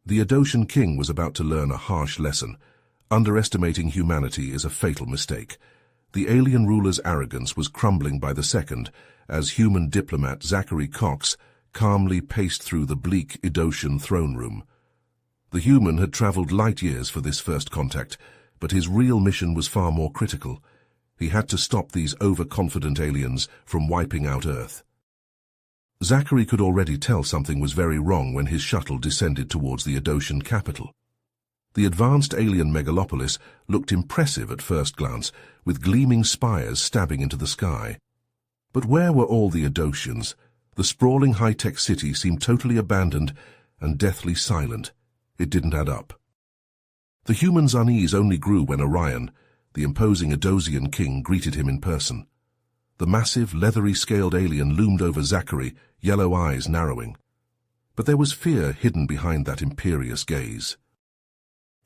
The Adoshan king was about to learn a harsh lesson. Underestimating humanity is a fatal mistake. The alien ruler's arrogance was crumbling by the second, as human diplomat Zachary Cox calmly paced through the bleak Adoshan throne room. The human had traveled light years for this first contact, but his real mission was far more critical. He had to stop these overconfident aliens from wiping out Earth. Zachary could already tell something was very wrong when his shuttle descended towards the Adoshan capital. The advanced alien megalopolis looked impressive at first glance, with gleaming spires stabbing into the sky. But where were all the Adoshans? The sprawling high-tech city seemed totally abandoned and deathly silent. It didn't add up. The human's unease only grew when Orion, the imposing Adosian king, greeted him in person. The massive, leathery-scaled alien loomed over Zachary, yellow eyes narrowing. But there was fear hidden behind that imperious gaze.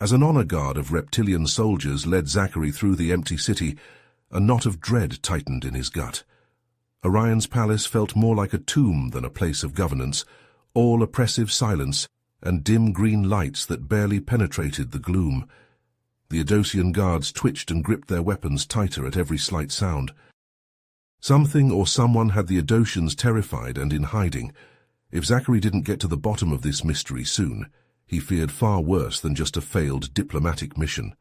As an honor guard of reptilian soldiers led Zachary through the empty city, a knot of dread tightened in his gut. Orion's palace felt more like a tomb than a place of governance, all oppressive silence and dim green lights that barely penetrated the gloom. The Adosian guards twitched and gripped their weapons tighter at every slight sound. Something or someone had the Adoshans terrified and in hiding. If Zachary didn't get to the bottom of this mystery soon, he feared far worse than just a failed diplomatic mission.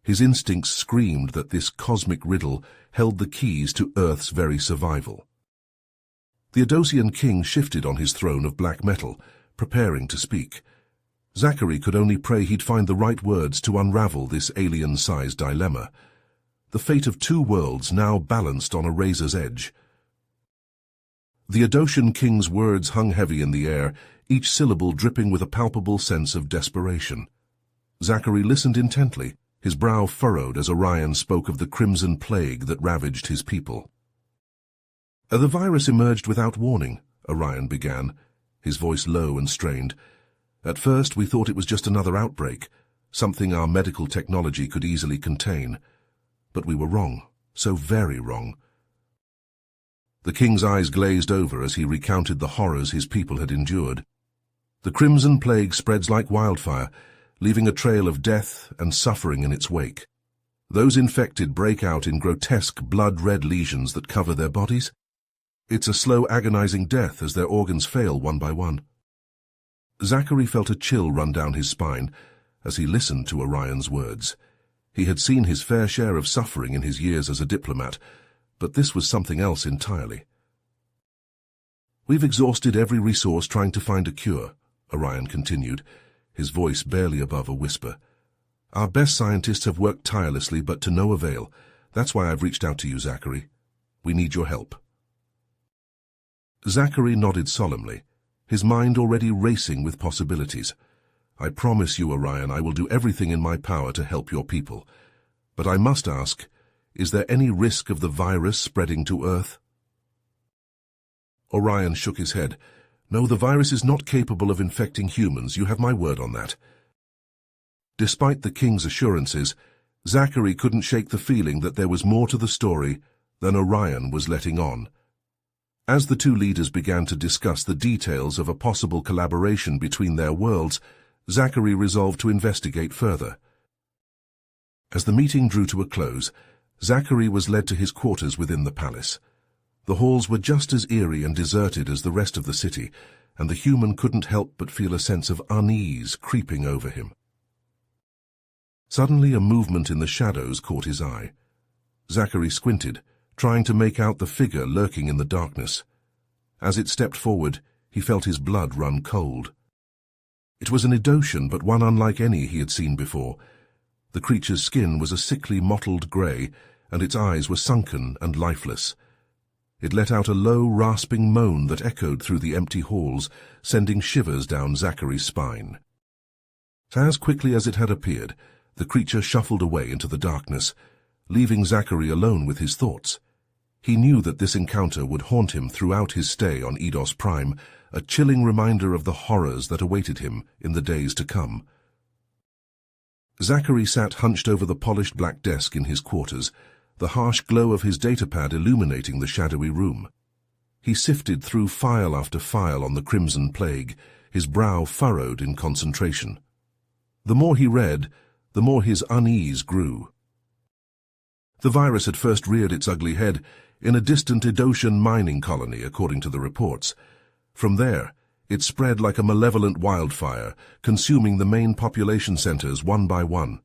His instincts screamed that this cosmic riddle held the keys to Earth's very survival. The Adosian king shifted on his throne of black metal, preparing to speak. Zachary could only pray he'd find the right words to unravel this alien-sized dilemma. The fate of two worlds now balanced on a razor's edge. The Adoshan king's words hung heavy in the air, each syllable dripping with a palpable sense of desperation. Zachary listened intently, his brow furrowed as Orion spoke of the crimson plague that ravaged his people. The virus emerged without warning, Orion began, his voice low and strained. At first we thought it was just another outbreak, something our medical technology could easily contain. But we were wrong, so very wrong. The king's eyes glazed over as he recounted the horrors his people had endured. The crimson plague spreads like wildfire, leaving a trail of death and suffering in its wake. Those infected break out in grotesque blood-red lesions that cover their bodies. It's a slow, agonizing death as their organs fail one by one. Zachary felt a chill run down his spine as he listened to Orion's words. He had seen his fair share of suffering in his years as a diplomat, but this was something else entirely. We've exhausted every resource trying to find a cure, Orion continued, his voice barely above a whisper. Our best scientists have worked tirelessly, but to no avail. That's why I've reached out to you, Zachary. We need your help. Zachary nodded solemnly, his mind already racing with possibilities. I promise you, Orion, I will do everything in my power to help your people. But I must ask, is there any risk of the virus spreading to Earth? Orion shook his head. No, the virus is not capable of infecting humans. You have my word on that. Despite the king's assurances, Zachary couldn't shake the feeling that there was more to the story than Orion was letting on. As the two leaders began to discuss the details of a possible collaboration between their worlds, Zachary resolved to investigate further. As the meeting drew to a close, Zachary was led to his quarters within the palace. The halls were just as eerie and deserted as the rest of the city, and the human couldn't help but feel a sense of unease creeping over him. Suddenly a movement in the shadows caught his eye. Zachary squinted, trying to make out the figure lurking in the darkness. As it stepped forward, he felt his blood run cold. It was an Adoshan, but one unlike any he had seen before. The creature's skin was a sickly mottled grey, and its eyes were sunken and lifeless. It let out a low, rasping moan that echoed through the empty halls, sending shivers down Zachary's spine. As quickly as it had appeared, the creature shuffled away into the darkness, leaving Zachary alone with his thoughts. He knew that this encounter would haunt him throughout his stay on Eidos Prime, a chilling reminder of the horrors that awaited him in the days to come. Zachary sat hunched over the polished black desk in his quarters, the harsh glow of his datapad illuminating the shadowy room. He sifted through file after file on the crimson plague, his brow furrowed in concentration. The more he read, the more his unease grew. The virus had first reared its ugly head in a distant Edosian mining colony, according to the reports. From there, it spread like a malevolent wildfire, consuming the main population centers one by one.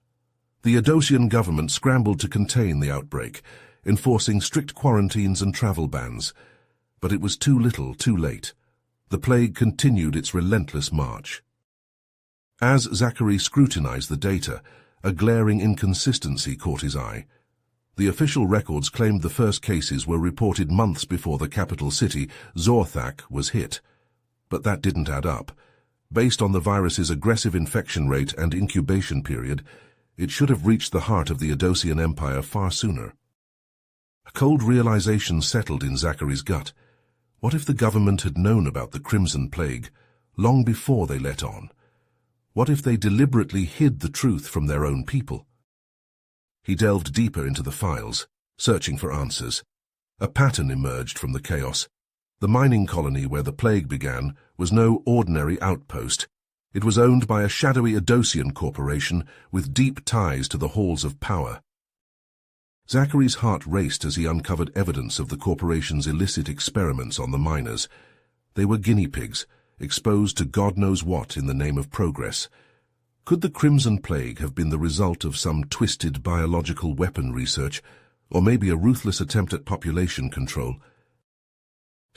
The Edosian government scrambled to contain the outbreak, enforcing strict quarantines and travel bans. But it was too little, too late. The plague continued its relentless march. As Zachary scrutinized the data, a glaring inconsistency caught his eye. The official records claimed the first cases were reported months before the capital city, Zorthak, was hit. But that didn't add up. Based on the virus's aggressive infection rate and incubation period, it should have reached the heart of the Edosian Empire far sooner. A cold realization settled in Zachary's gut. What if the government had known about the Crimson Plague long before they let on? What if they deliberately hid the truth from their own people? He delved deeper into the files, searching for answers. A pattern emerged from the chaos. The mining colony where the plague began was no ordinary outpost. It was owned by a shadowy Edosian corporation with deep ties to the halls of power. Zachary's heart raced as he uncovered evidence of the corporation's illicit experiments on the miners. They were guinea pigs, exposed to God knows what in the name of progress. Could the Crimson Plague have been the result of some twisted biological weapon research, or maybe a ruthless attempt at population control?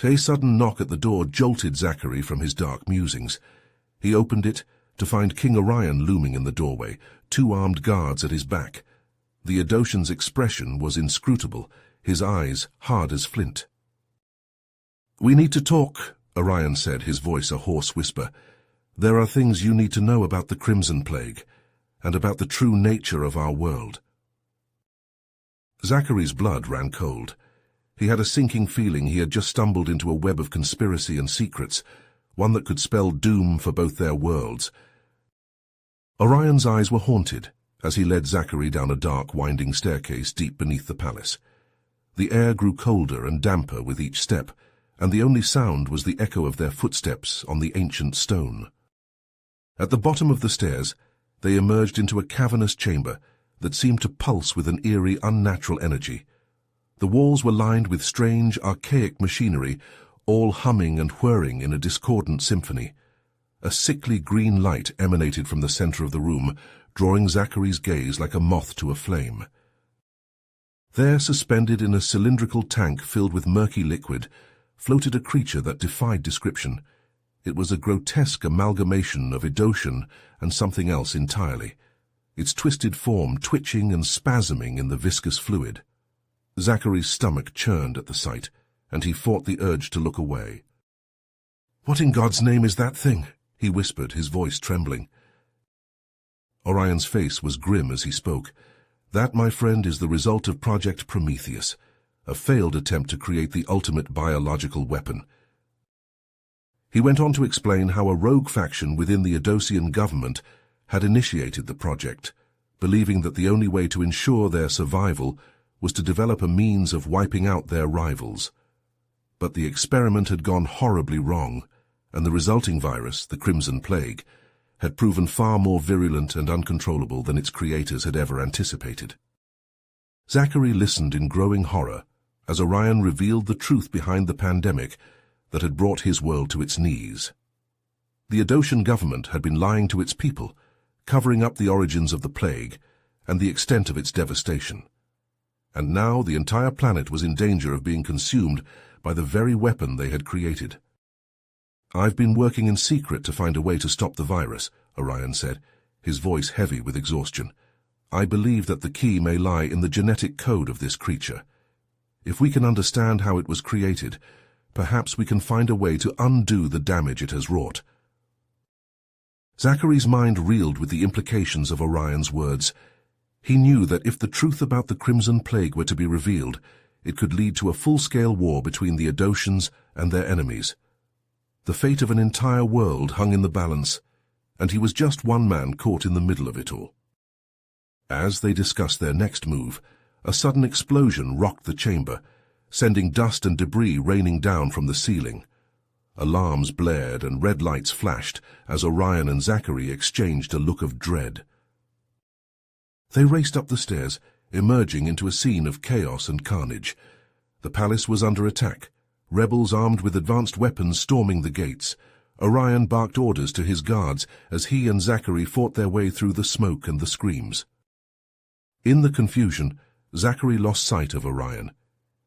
A sudden knock at the door jolted Zachary from his dark musings. He opened it to find King Orion looming in the doorway, 2 armed guards at his back. The Edosian's expression was inscrutable, his eyes hard as flint. "We need to talk," Orion said, his voice a hoarse whisper. "There are things you need to know about the Crimson Plague, and about the true nature of our world." Zachary's blood ran cold. He had a sinking feeling he had just stumbled into a web of conspiracy and secrets, one that could spell doom for both their worlds. Orion's eyes were haunted as he led Zachary down a dark, winding staircase deep beneath the palace. The air grew colder and damper with each step, and the only sound was the echo of their footsteps on the ancient stone. At the bottom of the stairs, they emerged into a cavernous chamber that seemed to pulse with an eerie, unnatural energy. The walls were lined with strange, archaic machinery, all humming and whirring in a discordant symphony. A sickly green light emanated from the center of the room, drawing Zachary's gaze like a moth to a flame. There, suspended in a cylindrical tank filled with murky liquid, floated a creature that defied description. It was a grotesque amalgamation of Edosian and something else entirely, its twisted form twitching and spasming in the viscous fluid. Zachary's stomach churned at the sight, and he fought the urge to look away. "What in God's name is that thing?" he whispered, his voice trembling. Orion's face was grim as he spoke. "That, my friend, is the result of Project Prometheus, a failed attempt to create the ultimate biological weapon." He went on to explain how a rogue faction within the Edosian government had initiated the project, believing that the only way to ensure their survival was to develop a means of wiping out their rivals. But the experiment had gone horribly wrong, and the resulting virus, the Crimson Plague, had proven far more virulent and uncontrollable than its creators had ever anticipated. Zachary listened in growing horror as Orion revealed the truth behind the pandemic that had brought his world to its knees. The Edosian government had been lying to its people, covering up the origins of the plague and the extent of its devastation. And now the entire planet was in danger of being consumed by the very weapon they had created. "I've been working in secret to find a way to stop the virus," Orion said, his voice heavy with exhaustion. "I believe that the key may lie in the genetic code of this creature. If we can understand how it was created, perhaps we can find a way to undo the damage it has wrought." Zachary's mind reeled with the implications of Orion's words. He knew that if the truth about the Crimson Plague were to be revealed, it could lead to a full-scale war between the Edosians and their enemies. The fate of an entire world hung in the balance, and he was just one man caught in the middle of it all. As they discussed their next move, a sudden explosion rocked the chamber, sending dust and debris raining down from the ceiling. Alarms blared and red lights flashed as Orion and Zachary exchanged a look of dread. They raced up the stairs, emerging into a scene of chaos and carnage. The palace was under attack, rebels armed with advanced weapons storming the gates. Orion barked orders to his guards as he and Zachary fought their way through the smoke and the screams. In the confusion, Zachary lost sight of Orion.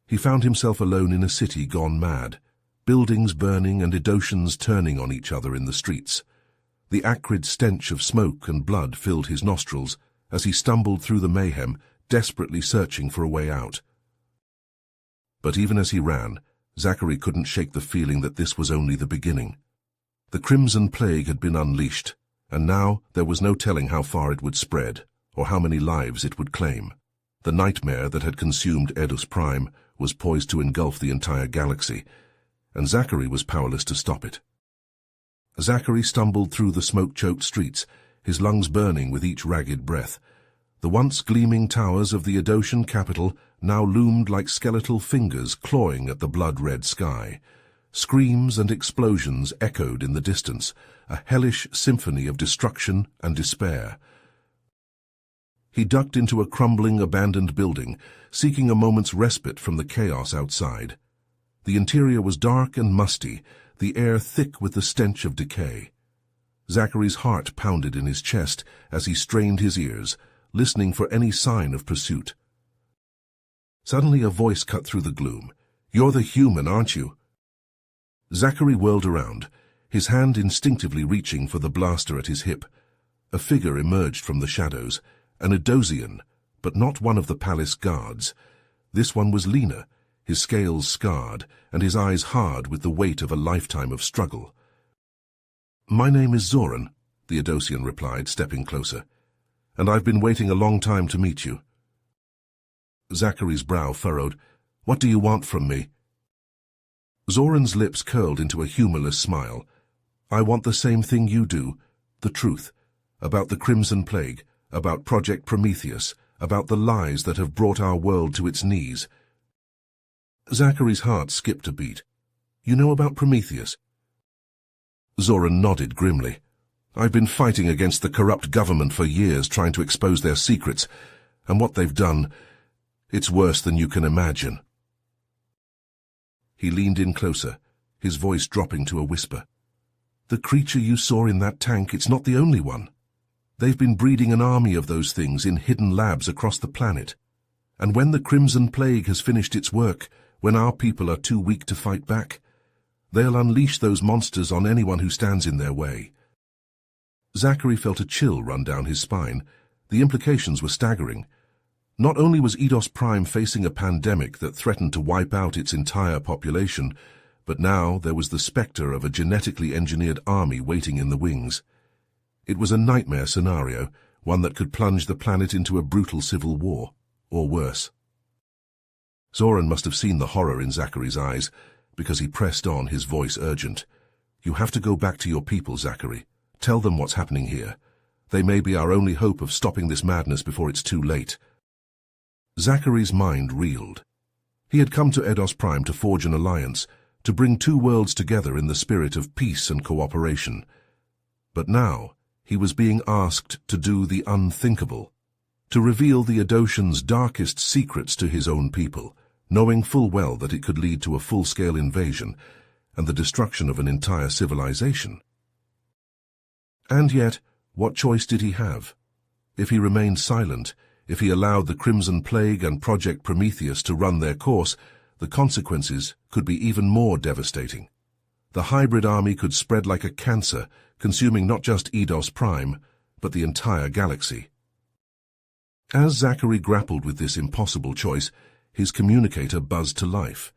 He found himself alone in a city gone mad, buildings burning and Edotians turning on each other in the streets. The acrid stench of smoke and blood filled his nostrils as he stumbled through the mayhem, desperately searching for a way out. But even as he ran, Zachary couldn't shake the feeling that this was only the beginning. The Crimson Plague had been unleashed, and now there was no telling how far it would spread, or how many lives it would claim. The nightmare that had consumed Eidos Prime was poised to engulf the entire galaxy, and Zachary was powerless to stop it. Zachary stumbled through the smoke-choked streets, his lungs burning with each ragged breath. The once gleaming towers of the Edotian capital now loomed like skeletal fingers clawing at the blood-red sky. Screams and explosions echoed in the distance, a hellish symphony of destruction and despair. He ducked into a crumbling, abandoned building, seeking a moment's respite from the chaos outside. The interior was dark and musty, the air thick with the stench of decay. Zachary's heart pounded in his chest as he strained his ears, listening for any sign of pursuit. Suddenly a voice cut through the gloom. "You're the human, aren't you?" Zachary whirled around, his hand instinctively reaching for the blaster at his hip. A figure emerged from the shadows, an Edosian, but not one of the palace guards. This one was leaner, his scales scarred, and his eyes hard with the weight of a lifetime of struggle. "My name is Zoran," the Edosian replied, stepping closer, "and I've been waiting a long time to meet you." Zachary's brow furrowed. "What do you want from me?" Zoran's lips curled into a humorless smile. "I want the same thing you do, the truth, about the Crimson Plague, about Project Prometheus, about the lies that have brought our world to its knees." Zachary's heart skipped a beat. "You know about Prometheus?" Zoran nodded grimly. "I've been fighting against the corrupt government for years, trying to expose their secrets, and what they've done, it's worse than you can imagine." He leaned in closer, his voice dropping to a whisper. "The creature you saw in that tank, it's not the only one. They've been breeding an army of those things in hidden labs across the planet. And when the Crimson Plague has finished its work, when our people are too weak to fight back, they'll unleash those monsters on anyone who stands in their way." Zachary felt a chill run down his spine. The implications were staggering. Not only was Eidos Prime facing a pandemic that threatened to wipe out its entire population, but now there was the specter of a genetically engineered army waiting in the wings. It was a nightmare scenario, one that could plunge the planet into a brutal civil war, or worse. Zoran must have seen the horror in Zachary's eyes, because he pressed on, his voice urgent. "You have to go back to your people, Zachary. Tell them what's happening here. They may be our only hope of stopping this madness before it's too late." Zachary's mind reeled. He had come to Eidos Prime to forge an alliance, to bring two worlds together in the spirit of peace and cooperation. But now he was being asked to do the unthinkable, to reveal the Edosians' darkest secrets to his own people, knowing full well that it could lead to a full-scale invasion and the destruction of an entire civilization. And yet, what choice did he have? If he remained silent, if he allowed the Crimson Plague and Project Prometheus to run their course, the consequences could be even more devastating. The hybrid army could spread like a cancer, consuming not just Eidos Prime, but the entire galaxy. As Zachary grappled with this impossible choice, his communicator buzzed to life.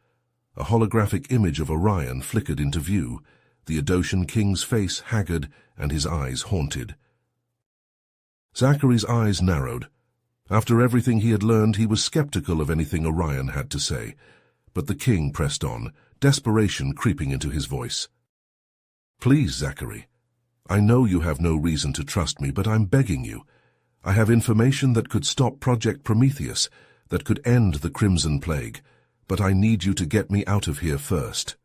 A holographic image of Orion flickered into view, the Edosian king's face haggard and his eyes haunted. Zachary's eyes narrowed. After everything he had learned, he was skeptical of anything Orion had to say. But the king pressed on, desperation creeping into his voice. "Please, Zachary, I know you have no reason to trust me, but I'm begging you. I have information that could stop Project Prometheus, that could end the Crimson Plague, but I need you to get me out of here first."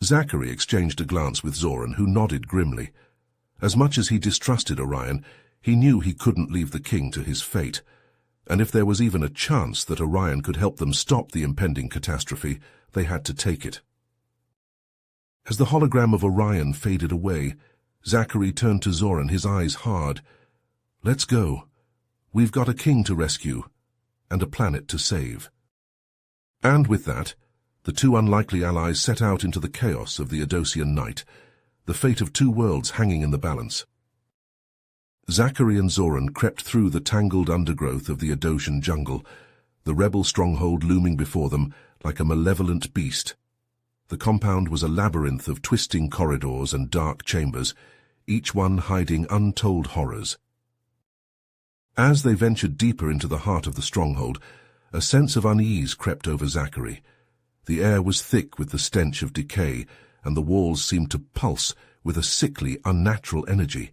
Zachary exchanged a glance with Zoran, who nodded grimly. As much as he distrusted Orion, he knew he couldn't leave the king to his fate, and if there was even a chance that Orion could help them stop the impending catastrophe, they had to take it. As the hologram of Orion faded away, Zachary turned to Zoran, his eyes hard. "Let's go. We've got a king to rescue, and a planet to save." And with that, the two unlikely allies set out into the chaos of the Adosian night, the fate of two worlds hanging in the balance. Zachary and Zoran crept through the tangled undergrowth of the Adosian jungle, the rebel stronghold looming before them like a malevolent beast. The compound was a labyrinth of twisting corridors and dark chambers, each one hiding untold horrors. As they ventured deeper into the heart of the stronghold, a sense of unease crept over Zachary. The air was thick with the stench of decay, and the walls seemed to pulse with a sickly, unnatural energy.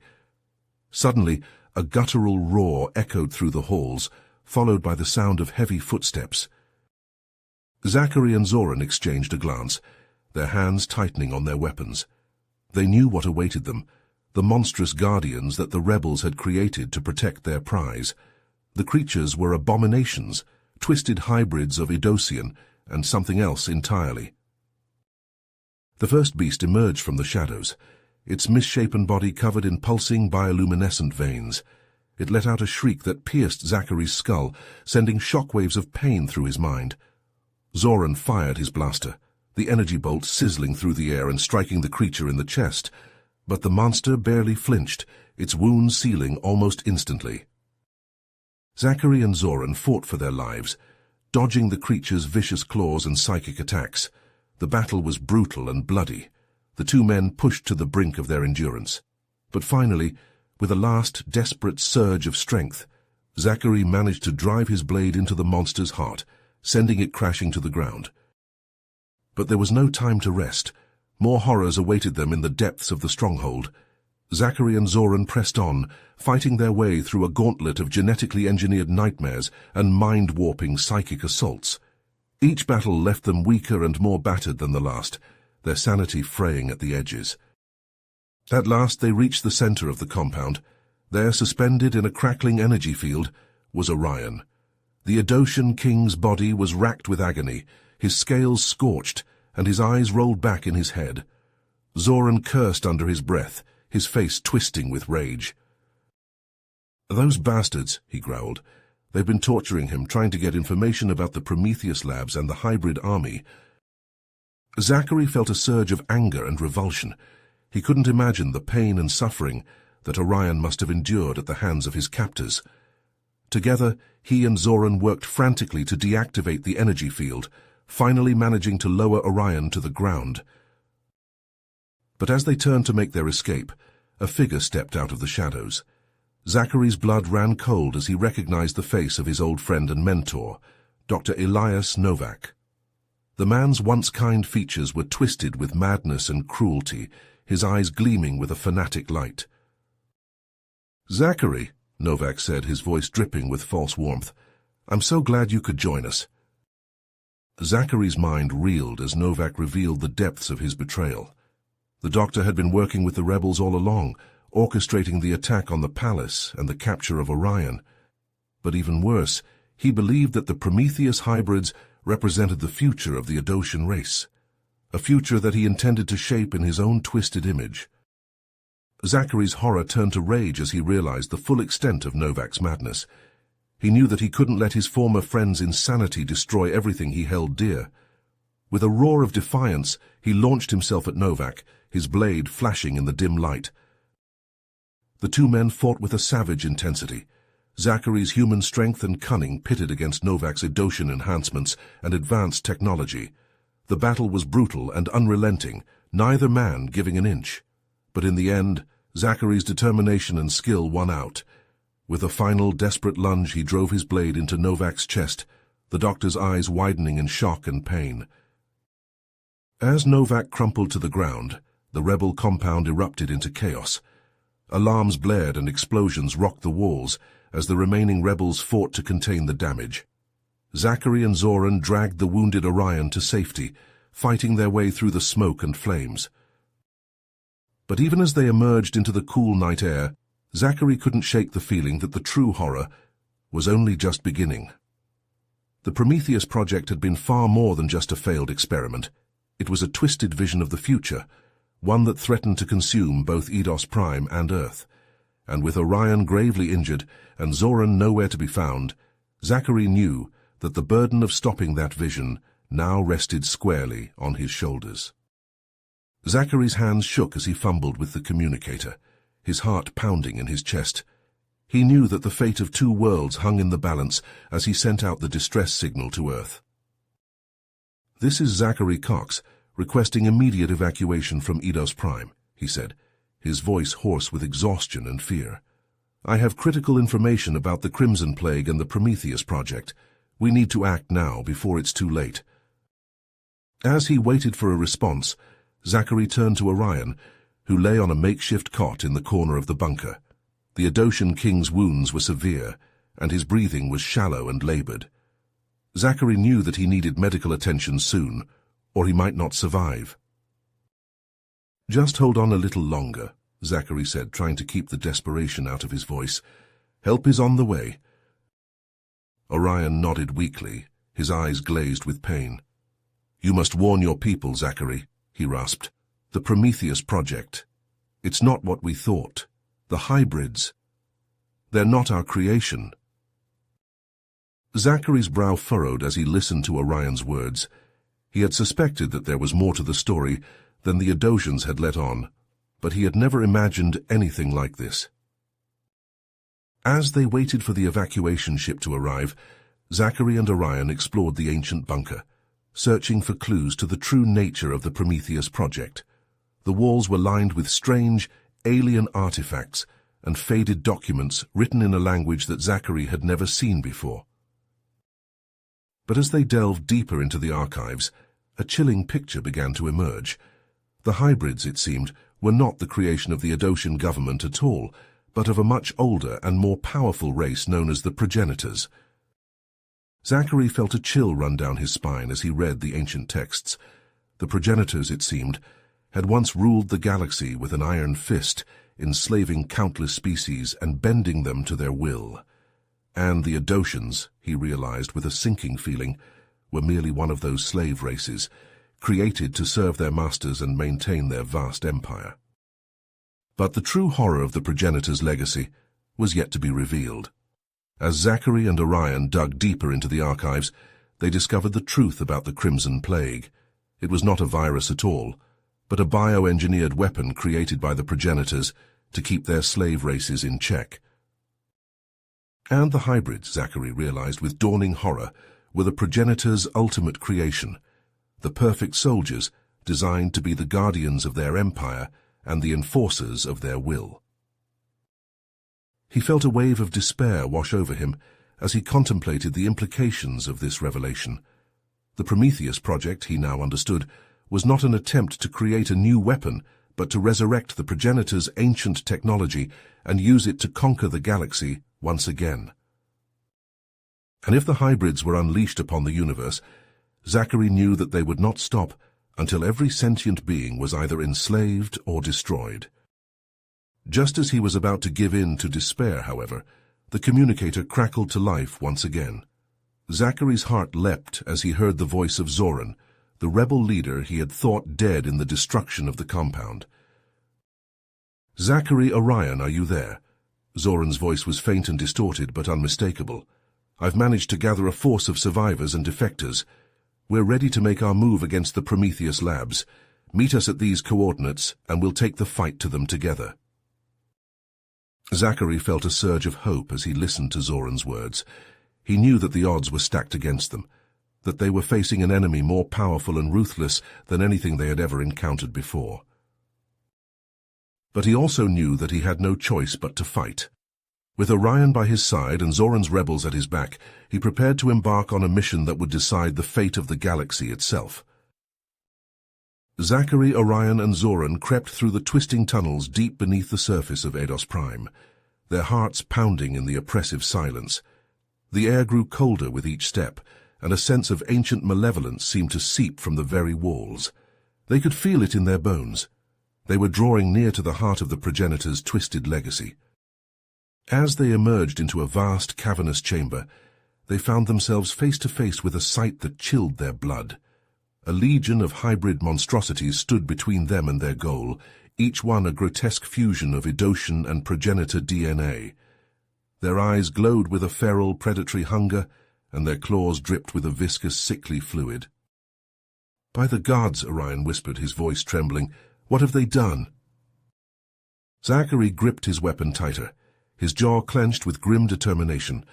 Suddenly, a guttural roar echoed through the halls, followed by the sound of heavy footsteps. Zachary and Zoran exchanged a glance, their hands tightening on their weapons. They knew what awaited them, the monstrous guardians that the rebels had created to protect their prize. The creatures were abominations, twisted hybrids of Idosian and something else entirely. The first beast emerged from the shadows, its misshapen body covered in pulsing bioluminescent veins. It let out a shriek that pierced Zachary's skull, sending shockwaves of pain through his mind. Zoran fired his blaster, the energy bolt sizzling through the air and striking the creature in the chest, but the monster barely flinched, its wound sealing almost instantly. Zachary and Zoran fought for their lives, dodging the creature's vicious claws and psychic attacks. The battle was brutal and bloody. The two men pushed to the brink of their endurance. But finally, with a last desperate surge of strength, Zachary managed to drive his blade into the monster's heart, sending it crashing to the ground. But there was no time to rest. More horrors awaited them in the depths of the stronghold. Zachary and Zoran pressed on, fighting their way through a gauntlet of genetically engineered nightmares and mind-warping psychic assaults. Each battle left them weaker and more battered than the last, their sanity fraying at the edges. At last they reached the center of the compound. There, suspended in a crackling energy field, was Orion. The Adosian king's body was racked with agony, his scales scorched, and his eyes rolled back in his head. Zoran cursed under his breath, his face twisting with rage. "Those bastards," he growled. "They've been torturing him, trying to get information about the Prometheus labs and the hybrid army." Zachary felt a surge of anger and revulsion. He couldn't imagine the pain and suffering that Orion must have endured at the hands of his captors. Together, he and Zoran worked frantically to deactivate the energy field, finally managing to lower Orion to the ground. But as they turned to make their escape, a figure stepped out of the shadows. Zachary's blood ran cold as he recognized the face of his old friend and mentor, Dr. Elias Novak. The man's once kind features were twisted with madness and cruelty, his eyes gleaming with a fanatic light. "Zachary," Novak said, his voice dripping with false warmth, "I'm so glad you could join us." Zachary's mind reeled as Novak revealed the depths of his betrayal. The doctor had been working with the rebels all along, orchestrating the attack on the palace and the capture of Orion. But even worse, he believed that the Prometheus hybrids represented the future of the Adosian race, a future that he intended to shape in his own twisted image. Zachary's horror turned to rage as he realized the full extent of Novak's madness. He knew that he couldn't let his former friend's insanity destroy everything he held dear. With a roar of defiance, he launched himself at Novak, his blade flashing in the dim light. The two men fought with a savage intensity. Zachary's human strength and cunning pitted against Novak's Adosian enhancements and advanced technology. The battle was brutal and unrelenting, neither man giving an inch. But in the end, Zachary's determination and skill won out. With a final desperate lunge, he drove his blade into Novak's chest, the doctor's eyes widening in shock and pain. As Novak crumpled to the ground, the rebel compound erupted into chaos. Alarms blared and explosions rocked the walls as the remaining rebels fought to contain the damage. Zachary and Zoran dragged the wounded Orion to safety, fighting their way through the smoke and flames. But even as they emerged into the cool night air, Zachary couldn't shake the feeling that the true horror was only just beginning. The Prometheus project had been far more than just a failed experiment. It was a twisted vision of the future, one that threatened to consume both Eidos Prime and Earth. And with Orion gravely injured and Zoran nowhere to be found, Zachary knew that the burden of stopping that vision now rested squarely on his shoulders. Zachary's hands shook as he fumbled with the communicator, his heart pounding in his chest. He knew that the fate of two worlds hung in the balance as he sent out the distress signal to Earth. "This is Zachary Cox, requesting immediate evacuation from Eidos Prime," he said, his voice hoarse with exhaustion and fear. "I have critical information about the Crimson Plague and the Prometheus project. We need to act now before it's too late." As he waited for a response, Zachary turned to Orion, who lay on a makeshift cot in the corner of the bunker. The Adoshan King's wounds were severe, and his breathing was shallow and labored. Zachary knew that he needed medical attention soon, or he might not survive. "Just hold on a little longer," Zachary said, trying to keep the desperation out of his voice. "Help is on the way." Orion nodded weakly, his eyes glazed with pain. "You must warn your people, Zachary," he rasped. "The Prometheus project. It's not what we thought. The hybrids. They're not our creation." Zachary's brow furrowed as he listened to Orion's words. He had suspected that there was more to the story than the Adoshans had let on, but he had never imagined anything like this. As they waited for the evacuation ship to arrive, Zachary and Orion explored the ancient bunker, searching for clues to the true nature of the Prometheus project. The walls were lined with strange, alien artifacts and faded documents written in a language that Zachary had never seen before. But as they delved deeper into the archives, a chilling picture began to emerge. The hybrids, it seemed, were not the creation of the Adoshan government at all, but of a much older and more powerful race known as the progenitors. Zachary felt a chill run down his spine as he read the ancient texts. The progenitors, it seemed, had once ruled the galaxy with an iron fist, enslaving countless species and bending them to their will. And the Adoshans, he realized with a sinking feeling, were merely one of those slave races, created to serve their masters and maintain their vast empire. But the true horror of the progenitors' legacy was yet to be revealed. As Zachary and Orion dug deeper into the archives, they discovered the truth about the Crimson Plague. It was not a virus at all, but a bioengineered weapon created by the progenitors to keep their slave races in check. And the hybrids, Zachary realized with dawning horror, were the progenitors' ultimate creation, the perfect soldiers designed to be the guardians of their empire and the enforcers of their will. He felt a wave of despair wash over him as he contemplated the implications of this revelation. The Prometheus project, he now understood, was not an attempt to create a new weapon, but to resurrect the progenitors' ancient technology and use it to conquer the galaxy once again. And if the hybrids were unleashed upon the universe, Zachary knew that they would not stop until every sentient being was either enslaved or destroyed. Just as he was about to give in to despair, however, the communicator crackled to life once again. Zachary's heart leapt as he heard the voice of Zoran, the rebel leader he had thought dead in the destruction of the compound. "Zachary, Orion, are you there?" Zoran's voice was faint and distorted, but unmistakable. "I've managed to gather a force of survivors and defectors. We're ready to make our move against the Prometheus labs. Meet us at these coordinates, and we'll take the fight to them together." Zachary felt a surge of hope as he listened to Zoran's words. He knew that the odds were stacked against them, that they were facing an enemy more powerful and ruthless than anything they had ever encountered before. But he also knew that he had no choice but to fight. With Orion by his side and Zoran's rebels at his back, he prepared to embark on a mission that would decide the fate of the galaxy itself. Zachary, Orion, and Zoran crept through the twisting tunnels deep beneath the surface of Eidos Prime, their hearts pounding in the oppressive silence. The air grew colder with each step, and a sense of ancient malevolence seemed to seep from the very walls. They could feel it in their bones. They were drawing near to the heart of the progenitor's twisted legacy. As they emerged into a vast, cavernous chamber, they found themselves face to face with a sight that chilled their blood. A legion of hybrid monstrosities stood between them and their goal, each one a grotesque fusion of Edocian and progenitor DNA. Their eyes glowed with a feral, predatory hunger, and their claws dripped with a viscous, sickly fluid. "By the gods," Orion whispered, his voice trembling, "what have they done?" Zachary gripped his weapon tighter, his jaw clenched with grim determination.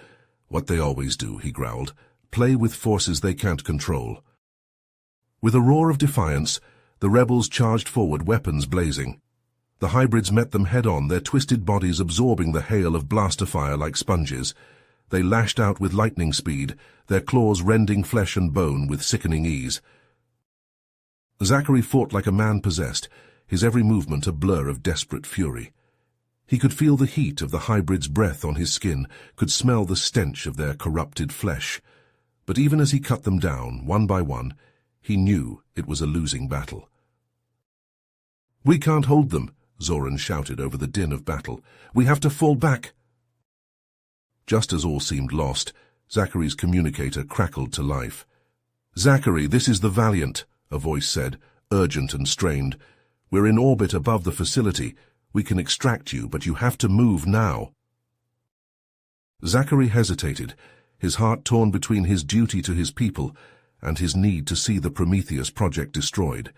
"What they always do," he growled, "play with forces they can't control." With a roar of defiance, the rebels charged forward, weapons blazing. The hybrids met them head-on, their twisted bodies absorbing the hail of blaster fire like sponges. They lashed out with lightning speed, their claws rending flesh and bone with sickening ease. Zachary fought like a man possessed, his every movement a blur of desperate fury. He could feel the heat of the hybrid's breath on his skin, could smell the stench of their corrupted flesh. But even as he cut them down, one by one, he knew it was a losing battle. "We can't hold them," Zoran shouted over the din of battle. "We have to fall back." Just as all seemed lost, Zachary's communicator crackled to life. "Zachary, this is the Valiant," a voice said, urgent and strained. "We're in orbit above the facility. We can extract you, but you have to move now." Zachary hesitated, his heart torn between his duty to his people and his need to see the Prometheus project destroyed.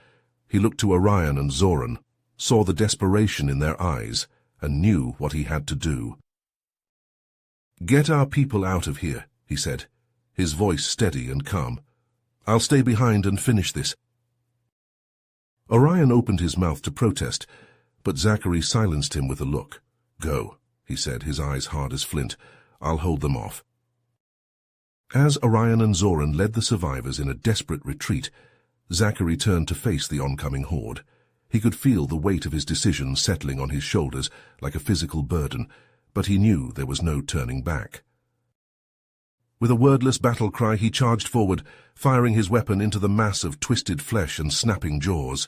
He looked to Orion and Zoran, saw the desperation in their eyes, and knew what he had to do. "Get our people out of here," he said, his voice steady and calm. "I'll stay behind and finish this." Orion opened his mouth to protest, but Zachary silenced him with a look. "Go," he said, his eyes hard as flint. "I'll hold them off." As Orion and Zoran led the survivors in a desperate retreat, Zachary turned to face the oncoming horde. He could feel the weight of his decision settling on his shoulders like a physical burden, but he knew there was no turning back. With a wordless battle cry, he charged forward, firing his weapon into the mass of twisted flesh and snapping jaws.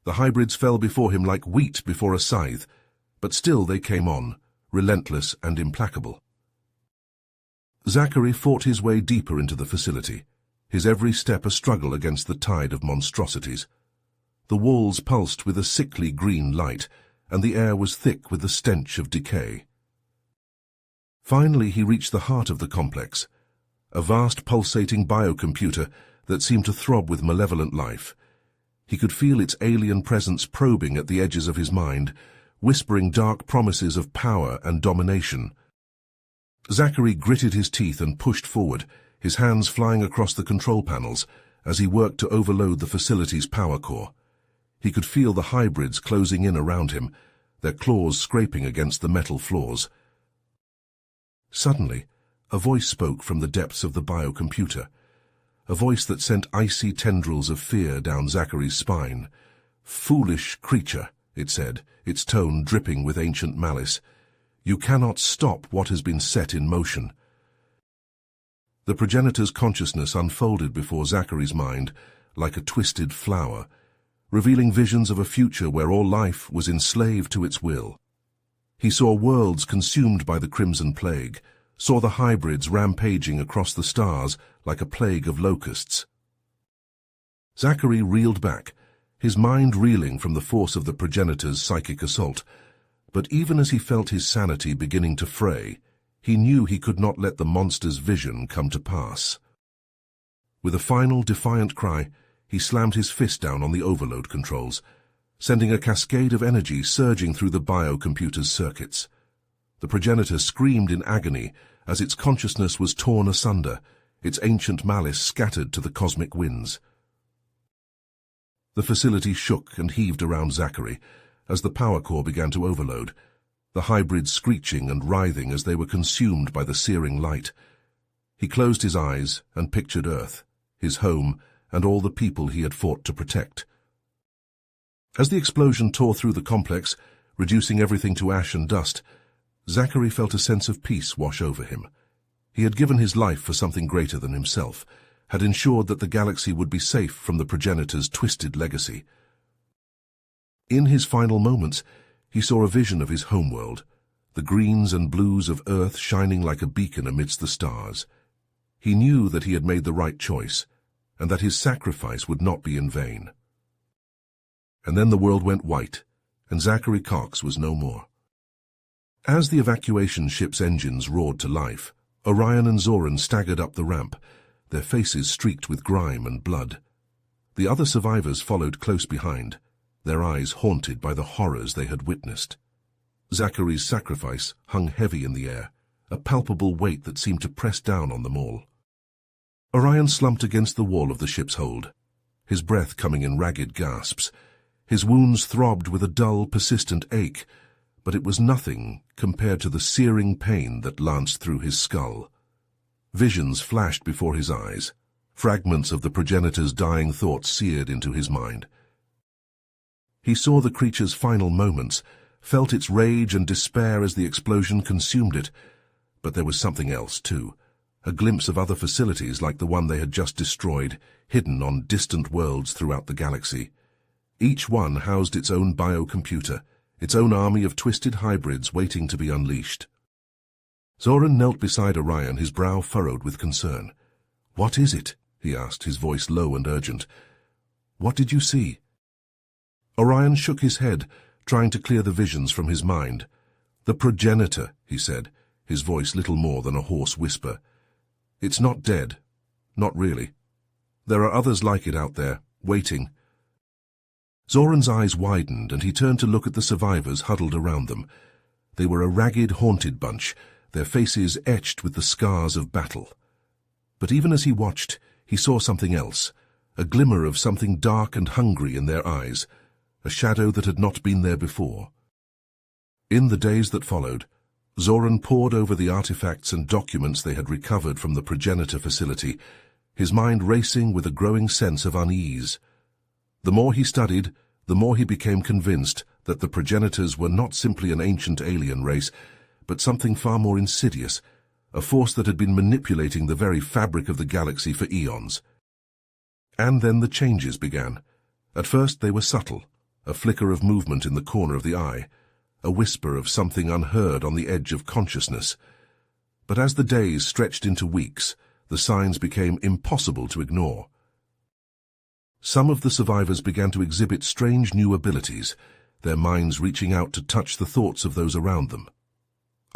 The hybrids fell before him like wheat before a scythe, but still they came on, relentless and implacable. Zachary fought his way deeper into the facility, his every step a struggle against the tide of monstrosities. The walls pulsed with a sickly green light, and the air was thick with the stench of decay. Finally he reached the heart of the complex, a vast pulsating biocomputer that seemed to throb with malevolent life. He could feel its alien presence probing at the edges of his mind, whispering dark promises of power and domination. Zachary gritted his teeth and pushed forward, his hands flying across the control panels as he worked to overload the facility's power core. He could feel the hybrids closing in around him, their claws scraping against the metal floors. Suddenly, a voice spoke from the depths of the biocomputer, a voice that sent icy tendrils of fear down Zachary's spine. "Foolish creature," it said, its tone dripping with ancient malice. "You cannot stop what has been set in motion." The progenitor's consciousness unfolded before Zachary's mind like a twisted flower, revealing visions of a future where all life was enslaved to its will. He saw worlds consumed by the Crimson Plague, saw the hybrids rampaging across the stars like a plague of locusts. Zachary reeled back, his mind reeling from the force of the progenitor's psychic assault. But even as he felt his sanity beginning to fray, he knew he could not let the monster's vision come to pass. With a final defiant cry, he slammed his fist down on the overload controls, sending a cascade of energy surging through the biocomputer's circuits. The progenitor screamed in agony as its consciousness was torn asunder, its ancient malice scattered to the cosmic winds. The facility shook and heaved around Zachary as the power core began to overload, the hybrids screeching and writhing as they were consumed by the searing light. He closed his eyes and pictured Earth, his home, and all the people he had fought to protect. As the explosion tore through the complex, reducing everything to ash and dust, Zachary felt a sense of peace wash over him. He had given his life for something greater than himself, had ensured that the galaxy would be safe from the progenitor's twisted legacy. In his final moments, he saw a vision of his homeworld, the greens and blues of Earth shining like a beacon amidst the stars. He knew that he had made the right choice, and that his sacrifice would not be in vain. And then the world went white, and Zachary Cox was no more. As the evacuation ship's engines roared to life, Orion and Zoran staggered up the ramp, their faces streaked with grime and blood. The other survivors followed close behind, their eyes haunted by the horrors they had witnessed. Zachary's sacrifice hung heavy in the air, a palpable weight that seemed to press down on them all. Orion slumped against the wall of the ship's hold, his breath coming in ragged gasps. His wounds throbbed with a dull, persistent ache, but it was nothing compared to the searing pain that lanced through his skull. Visions flashed before his eyes, fragments of the progenitor's dying thoughts seared into his mind. He saw the creature's final moments, felt its rage and despair as the explosion consumed it, but there was something else, too. A glimpse of other facilities like the one they had just destroyed, hidden on distant worlds throughout the galaxy. Each one housed its own biocomputer, its own army of twisted hybrids waiting to be unleashed. Zoran knelt beside Orion, his brow furrowed with concern. "What is it?" he asked, his voice low and urgent. "What did you see?" Orion shook his head, trying to clear the visions from his mind. "The progenitor," he said, his voice little more than a hoarse whisper. "It's not dead. Not really. There are others like it out there, waiting." Zoran's eyes widened, and he turned to look at the survivors huddled around them. They were a ragged, haunted bunch, their faces etched with the scars of battle. But even as he watched, he saw something else, a glimmer of something dark and hungry in their eyes, a shadow that had not been there before. In the days that followed, Zoran pored over the artifacts and documents they had recovered from the progenitor facility, his mind racing with a growing sense of unease. The more he studied, the more he became convinced that the progenitors were not simply an ancient alien race, but something far more insidious, a force that had been manipulating the very fabric of the galaxy for eons. And then the changes began. At first they were subtle, a flicker of movement in the corner of the eye, a whisper of something unheard on the edge of consciousness. But as the days stretched into weeks, the signs became impossible to ignore. Some of the survivors began to exhibit strange new abilities, their minds reaching out to touch the thoughts of those around them.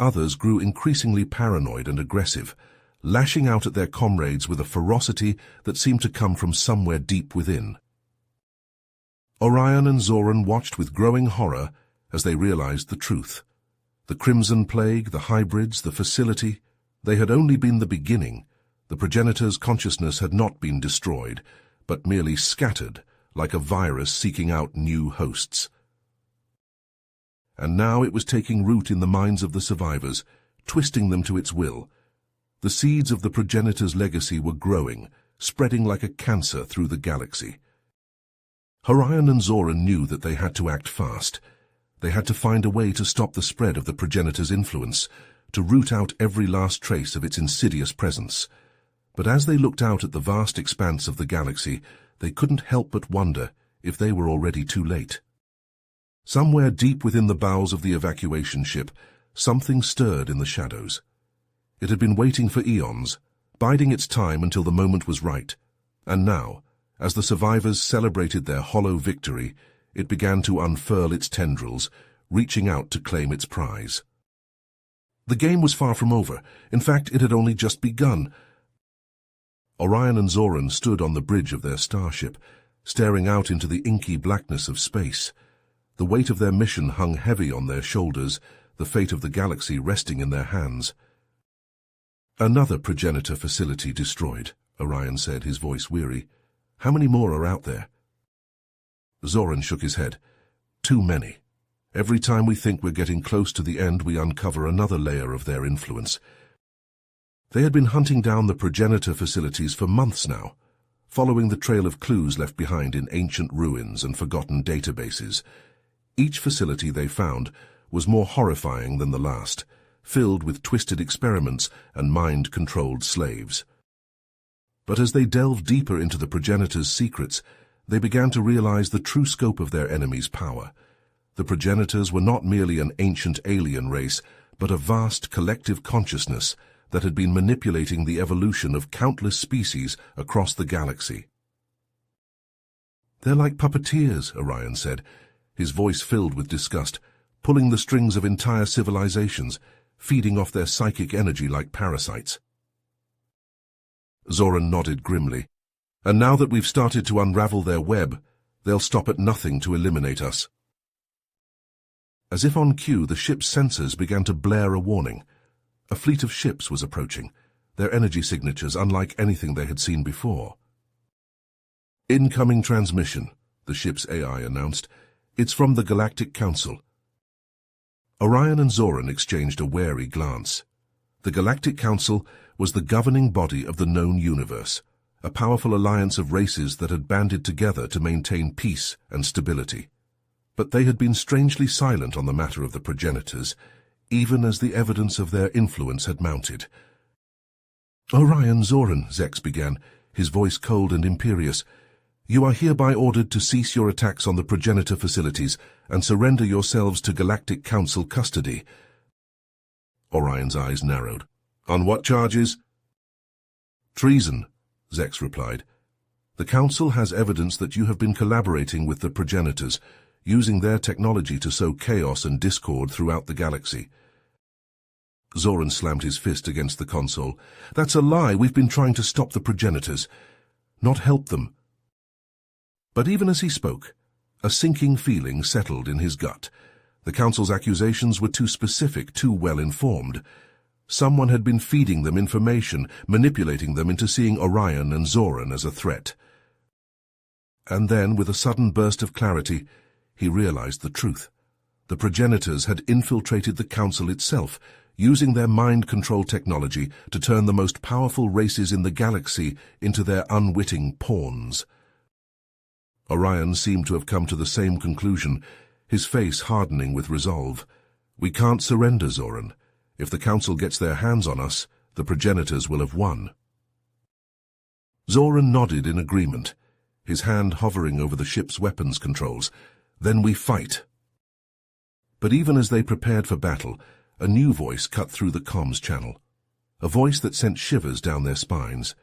Others grew increasingly paranoid and aggressive, lashing out at their comrades with a ferocity that seemed to come from somewhere deep within. Orion and Zoran watched with growing horror as they realized the truth. The Crimson Plague, the hybrids, the facility, they had only been the beginning. The progenitor's consciousness had not been destroyed, but merely scattered, like a virus seeking out new hosts. And now it was taking root in the minds of the survivors, twisting them to its will. The seeds of the progenitor's legacy were growing, spreading like a cancer through the galaxy. Orion and Zoran knew that they had to act fast. They had to find a way to stop the spread of the progenitor's influence, to root out every last trace of its insidious presence. But as they looked out at the vast expanse of the galaxy, they couldn't help but wonder if they were already too late. Somewhere deep within the bowels of the evacuation ship, something stirred in the shadows. It had been waiting for eons, biding its time until the moment was right. And now, as the survivors celebrated their hollow victory, it began to unfurl its tendrils, reaching out to claim its prize. The game was far from over. In fact, it had only just begun. Orion and Zoran stood on the bridge of their starship, staring out into the inky blackness of space. The weight of their mission hung heavy on their shoulders, the fate of the galaxy resting in their hands. "Another progenitor facility destroyed," Orion said, his voice weary. "How many more are out there?" Zoran shook his head. "Too many. Every time we think we're getting close to the end, we uncover another layer of their influence." They had been hunting down the progenitor facilities for months now, following the trail of clues left behind in ancient ruins and forgotten databases. Each facility they found was more horrifying than the last, filled with twisted experiments and mind-controlled slaves. But as they delved deeper into the progenitors' secrets, they began to realize the true scope of their enemy's power. The progenitors were not merely an ancient alien race, but a vast collective consciousness that had been manipulating the evolution of countless species across the galaxy. "They're like puppeteers," Orion said, his voice filled with disgust, pulling the strings of entire civilizations, feeding off their psychic energy like parasites. Zoran nodded grimly. "And now that we've started to unravel their web, they'll stop at nothing to eliminate us." As if on cue, the ship's sensors began to blare a warning. A fleet of ships was approaching, their energy signatures unlike anything they had seen before. "Incoming transmission," the ship's AI announced. "It's from the Galactic Council." Orion and Zoran exchanged a wary glance. The Galactic Council was the governing body of the known universe, a powerful alliance of races that had banded together to maintain peace and stability. But they had been strangely silent on the matter of the progenitors, even as the evidence of their influence had mounted. "Orion, Zoran," Zex began, his voice cold and imperious, "you are hereby ordered to cease your attacks on the progenitor facilities and surrender yourselves to Galactic Council custody." Orion's eyes narrowed. "On what charges?" "Treason," Zex replied. "The Council has evidence that you have been collaborating with the progenitors, using their technology to sow chaos and discord throughout the galaxy." Zoran slammed his fist against the console. "That's a lie. We've been trying to stop the progenitors, not help them." But even as he spoke, a sinking feeling settled in his gut. The Council's accusations were too specific, too well-informed. Someone had been feeding them information, manipulating them into seeing Orion and Zoran as a threat. And then, with a sudden burst of clarity, he realized the truth. The progenitors had infiltrated the Council itself, using their mind control technology to turn the most powerful races in the galaxy into their unwitting pawns. Orion seemed to have come to the same conclusion, his face hardening with resolve. "We can't surrender, Zoran. If the Council gets their hands on us, the progenitors will have won." Zoran nodded in agreement, his hand hovering over the ship's weapons controls. "Then we fight." But even as they prepared for battle, a new voice cut through the comms channel, a voice that sent shivers down their spines.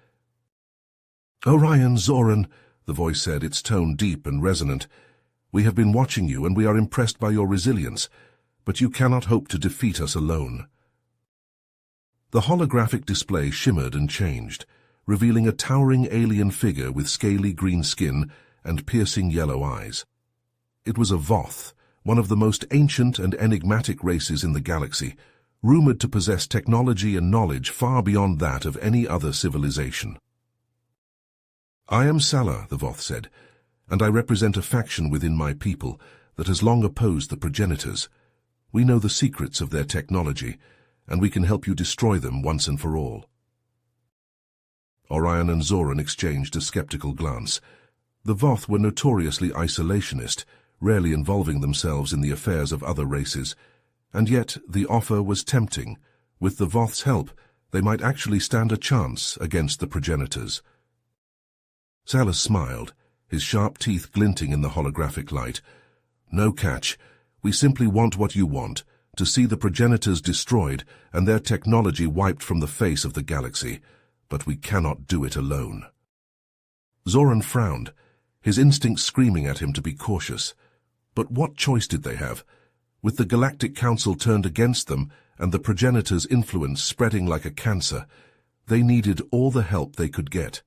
"Orion, Zoran," the voice said, its tone deep and resonant, "we have been watching you and we are impressed by your resilience, but you cannot hope to defeat us alone." The holographic display shimmered and changed, revealing a towering alien figure with scaly green skin and piercing yellow eyes. It was a Voth, one of the most ancient and enigmatic races in the galaxy, rumored to possess technology and knowledge far beyond that of any other civilization. "I am Salah," the Voth said, "and I represent a faction within my people that has long opposed the progenitors. We know the secrets of their technology, and we can help you destroy them once and for all." Orion and Zoran exchanged a skeptical glance. The Voth were notoriously isolationist, rarely involving themselves in the affairs of other races, and yet the offer was tempting. With the Voth's help, they might actually stand a chance against the progenitors. Salah smiled, his sharp teeth glinting in the holographic light. "No catch. We simply want what you want, to see the progenitors destroyed and their technology wiped from the face of the galaxy, but we cannot do it alone." Zoran frowned, his instincts screaming at him to be cautious. But what choice did they have? With the Galactic Council turned against them and the progenitors' influence spreading like a cancer, they needed all the help they could get.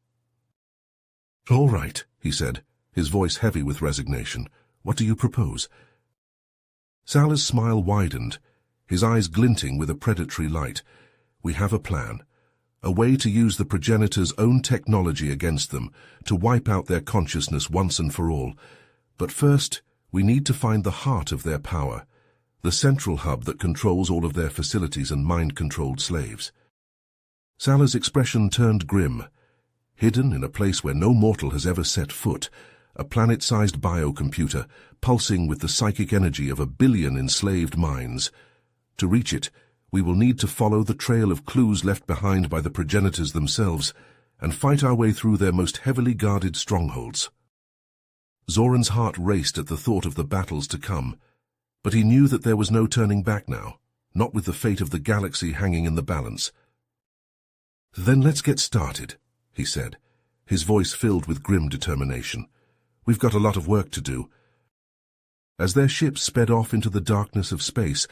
"All right," he said, his voice heavy with resignation. "What do you propose?" Salah's smile widened, his eyes glinting with a predatory light. "We have a plan. A way to use the progenitors' own technology against them, to wipe out their consciousness once and for all. But first, we need to find the heart of their power, the central hub that controls all of their facilities and mind-controlled slaves." Salah's expression turned grim. Hidden in a place where no mortal has ever set foot, a planet-sized biocomputer, pulsing with the psychic energy of 1 billion enslaved minds. To reach it, We will need to follow the trail of clues left behind by the progenitors themselves and fight our way through their most heavily guarded strongholds. Zoran's heart raced at the thought of the battles to come, but he knew that there was no turning back now, not with the fate of the galaxy hanging in the balance. "Then let's get started," he said, his voice filled with grim determination. "We've got a lot of work to do." As their ships sped off into the darkness of space,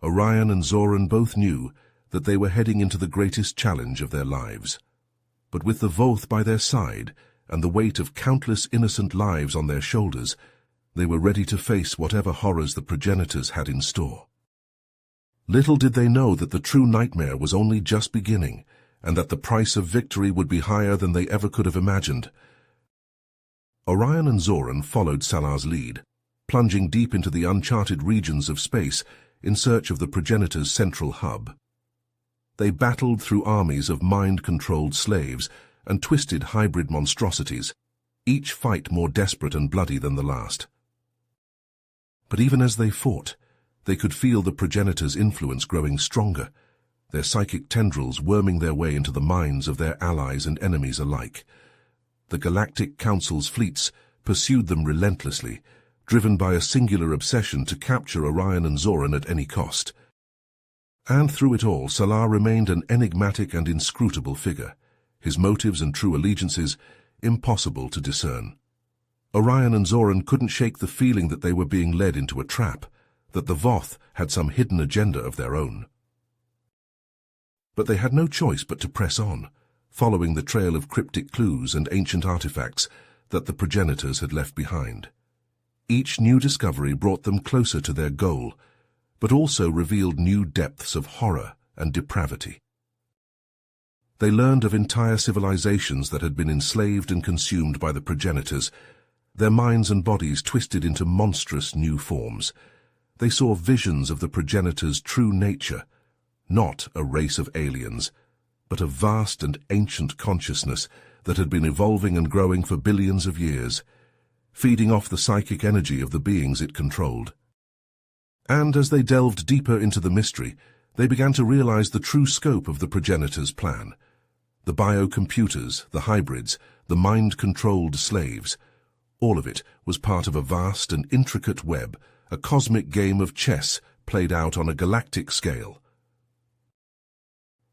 Orion and Zoran both knew that they were heading into the greatest challenge of their lives. But with the Voth by their side and the weight of countless innocent lives on their shoulders, they were ready to face whatever horrors the progenitors had in store. Little did they know that the true nightmare was only just beginning, and that the price of victory would be higher than they ever could have imagined. Orion and Zoran followed Salar's lead, plunging deep into the uncharted regions of space in search of the progenitors' central hub. They battled through armies of mind-controlled slaves and twisted hybrid monstrosities, each fight more desperate and bloody than the last. But even as they fought, they could feel the progenitors' influence growing stronger, their psychic tendrils worming their way into the minds of their allies and enemies alike. The Galactic Council's fleets pursued them relentlessly, driven by a singular obsession to capture Orion and Zoran at any cost. And through it all, Salar remained an enigmatic and inscrutable figure, his motives and true allegiances impossible to discern. Orion and Zoran couldn't shake the feeling that they were being led into a trap, that the Voth had some hidden agenda of their own. But they had no choice but to press on, following the trail of cryptic clues and ancient artifacts that the progenitors had left behind. Each new discovery brought them closer to their goal, but also revealed new depths of horror and depravity. They learned of entire civilizations that had been enslaved and consumed by the progenitors, their minds and bodies twisted into monstrous new forms. They saw visions of the progenitors' true nature, not a race of aliens, but a vast and ancient consciousness that had been evolving and growing for billions of years, feeding off the psychic energy of the beings it controlled. And as they delved deeper into the mystery, they began to realize the true scope of the progenitors' plan. The biocomputers, the hybrids, the mind-controlled slaves, all of it was part of a vast and intricate web, a cosmic game of chess played out on a galactic scale.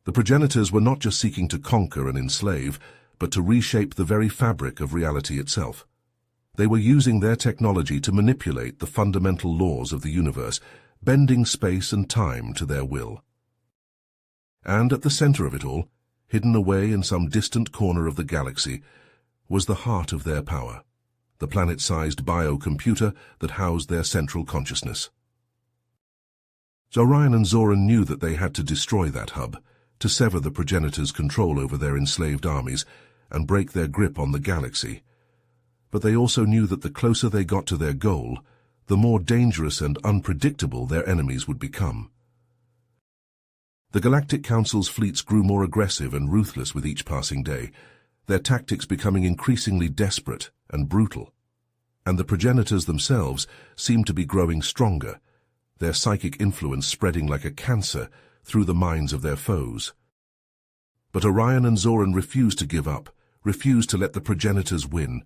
The progenitors were not just seeking to conquer and enslave, but to reshape the very fabric of reality itself. They were using their technology to manipulate the fundamental laws of the universe, bending space and time to their will. And at the center of it all, hidden away in some distant corner of the galaxy, was the heart of their power, the planet-sized biocomputer that housed their central consciousness. Orion and Zoran knew that they had to destroy that hub, to sever the progenitors' control over their enslaved armies and break their grip on the galaxy. But they also knew that the closer they got to their goal, the more dangerous and unpredictable their enemies would become. The Galactic Council's fleets grew more aggressive and ruthless with each passing day, their tactics becoming increasingly desperate and brutal. And the progenitors themselves seemed to be growing stronger, their psychic influence spreading like a cancer through the minds of their foes. But Orion and Zoran refused to give up, refused to let the progenitors win.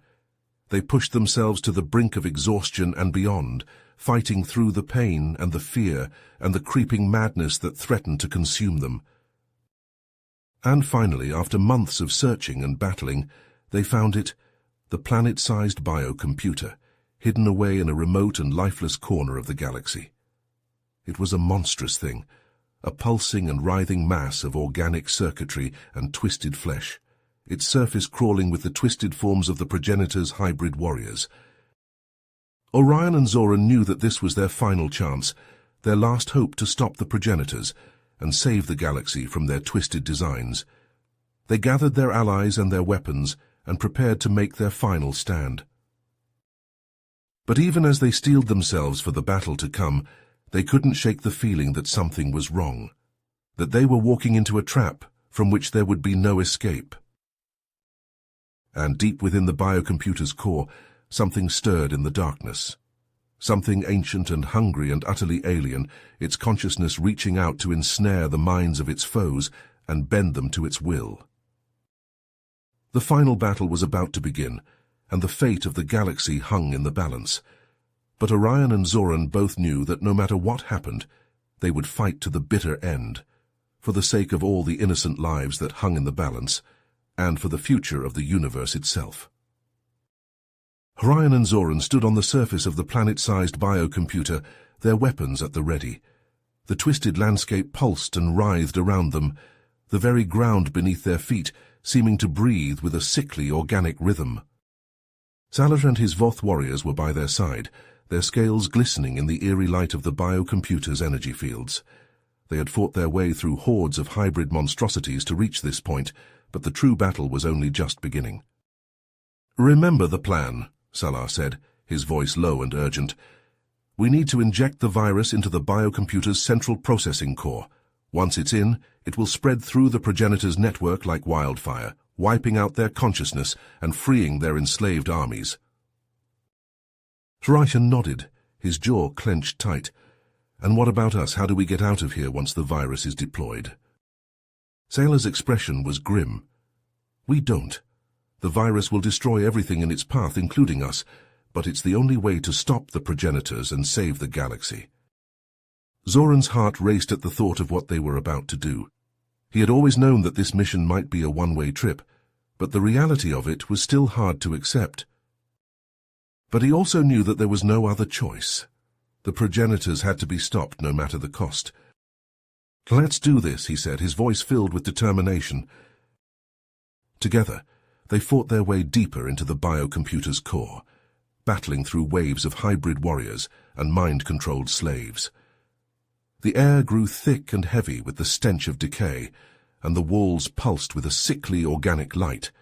They pushed themselves to the brink of exhaustion and beyond, fighting through the pain and the fear and the creeping madness that threatened to consume them. And finally, after months of searching and battling, they found it, the planet-sized biocomputer, hidden away in a remote and lifeless corner of the galaxy. It was a monstrous thing, a pulsing and writhing mass of organic circuitry and twisted flesh, its surface crawling with the twisted forms of the progenitors' hybrid warriors. Orion and Zoran knew that this was their final chance, their last hope to stop the progenitors and save the galaxy from their twisted designs. They gathered their allies and their weapons and prepared to make their final stand. But even as they steeled themselves for the battle to come, they couldn't shake the feeling that something was wrong, that they were walking into a trap from which there would be no escape. And deep within the biocomputer's core, something stirred in the darkness. something ancient and hungry and utterly alien, its consciousness reaching out to ensnare the minds of its foes and bend them to its will. The final battle was about to begin, and the fate of the galaxy hung in the balance. But Orion and Zoran both knew that no matter what happened, they would fight to the bitter end, for the sake of all the innocent lives that hung in the balance, and for the future of the universe itself. Orion and Zoran stood on the surface of the planet-sized biocomputer, their weapons at the ready. The twisted landscape pulsed and writhed around them, the very ground beneath their feet seeming to breathe with a sickly organic rhythm. Salar and his Voth warriors were by their side, their scales glistening in the eerie light of the biocomputer's energy fields. They had fought their way through hordes of hybrid monstrosities to reach this point, but the true battle was only just beginning. "Remember the plan," Salar said, his voice low and urgent. "We need to inject the virus into the biocomputer's central processing core. Once it's in, it will spread through the progenitor's network like wildfire, wiping out their consciousness and freeing their enslaved armies." Orion nodded, his jaw clenched tight. "And what about us? How do we get out of here once the virus is deployed?" Salar's expression was grim. "We don't. The virus will destroy everything in its path, including us, but it's the only way to stop the progenitors and save the galaxy." Zoran's heart raced at the thought of what they were about to do. He had always known that this mission might be a one-way trip, but the reality of it was still hard to accept. But he also knew that there was no other choice. The progenitors had to be stopped no matter the cost. "Let's do this," he said, his voice filled with determination. Together, they fought their way deeper into the biocomputer's core, battling through waves of hybrid warriors and mind-controlled slaves. The air grew thick and heavy with the stench of decay, and the walls pulsed with a sickly organic light.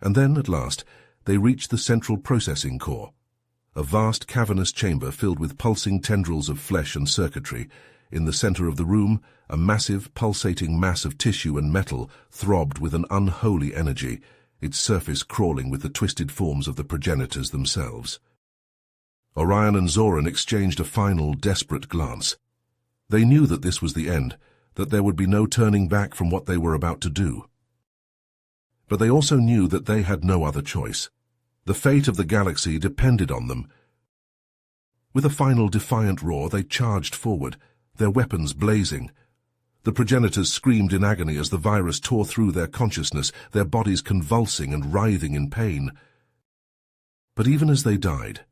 And then, at last, they reached the central processing core, a vast cavernous chamber filled with pulsing tendrils of flesh and circuitry. In the center of the room, a massive, pulsating mass of tissue and metal throbbed with an unholy energy, its surface crawling with the twisted forms of the progenitors themselves. Orion and Zoran exchanged a final, desperate glance. They knew that this was the end, that there would be no turning back from what they were about to do. But they also knew that they had no other choice. The fate of the galaxy depended on them. With a final defiant roar, they charged forward, their weapons blazing. The progenitors screamed in agony as the virus tore through their consciousness, their bodies convulsing and writhing in pain. But even as they died,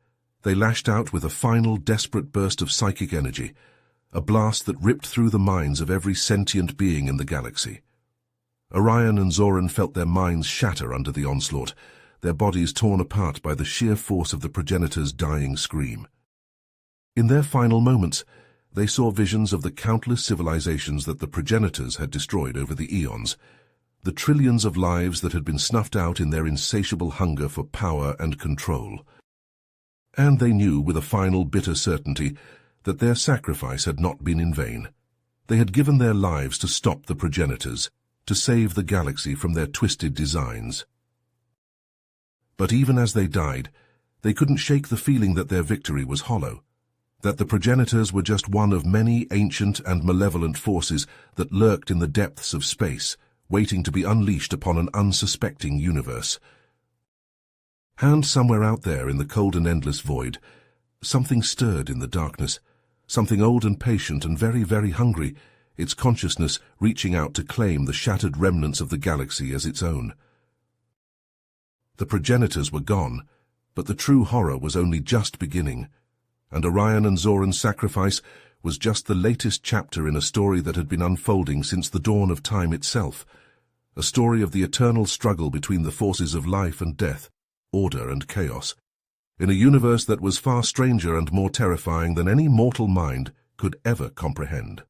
they lashed out with a final desperate burst of psychic energy, a blast that ripped through the minds of every sentient being in the galaxy. Orion and Zoran felt their minds shatter under the onslaught, their bodies torn apart by the sheer force of the progenitor's dying scream. In their final moments, they saw visions of the countless civilizations that the progenitors had destroyed over the eons, the trillions of lives that had been snuffed out in their insatiable hunger for power and control. And they knew with a final bitter certainty that their sacrifice had not been in vain. They had given their lives to stop the progenitors, to save the galaxy from their twisted designs. But even as they died, they couldn't shake the feeling that their victory was hollow, that the progenitors were just one of many ancient and malevolent forces that lurked in the depths of space, waiting to be unleashed upon an unsuspecting universe. And somewhere out there in the cold and endless void, something stirred in the darkness, something old and patient and very, very hungry, its consciousness reaching out to claim the shattered remnants of the galaxy as its own. The progenitors were gone, but the true horror was only just beginning, and Orion and Zoran's sacrifice was just the latest chapter in a story that had been unfolding since the dawn of time itself, a story of the eternal struggle between the forces of life and death, order and chaos, in a universe that was far stranger and more terrifying than any mortal mind could ever comprehend.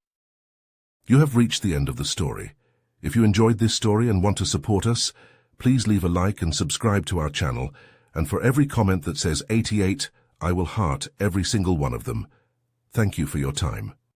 You have reached the end of the story. If you enjoyed this story and want to support us, please leave a like and subscribe to our channel, and for every comment that says 88, I will heart every single one of them. Thank you for your time.